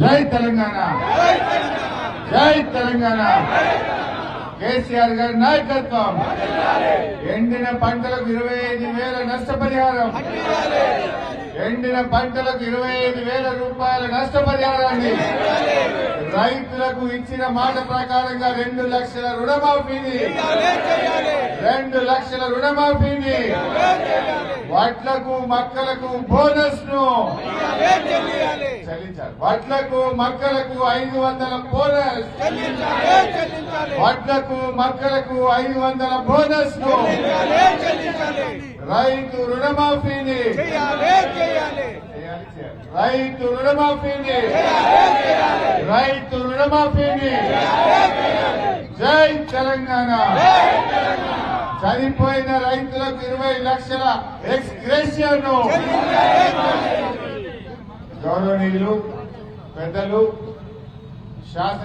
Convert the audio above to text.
జై తెలంగాణ, జై తెలంగాణ. కేసీఆర్ గారి నాయకత్వం. ఎండిన పంటలకు 25,000 నష్టపరిహారం, ఎండిన పంటలకు 25,000 రూపాయల నష్టపరిహారాన్ని, రైతులకు ఇచ్చిన మాట ప్రకారంగా 2 లక్షల రుణమాఫీని, 2 లక్షల రుణమాఫీని, వడ్లకు మక్కలకు బోనస్ ను చెల్లించాలి. వడ్లకు మక్కలకు 500 బోనస్, వడ్లకు మక్కలకు 500 బోనస్ ను, రైతు రుణమాఫీని, రైతు రుణమాఫీని, రైతు రుణమాఫీని. జై తెలంగాణ. చనిపోయిన రైతులకు 20 లక్షల ఎక్స్గ్రేషియర్ను గౌరవనీయులు పెద్దలు శాసన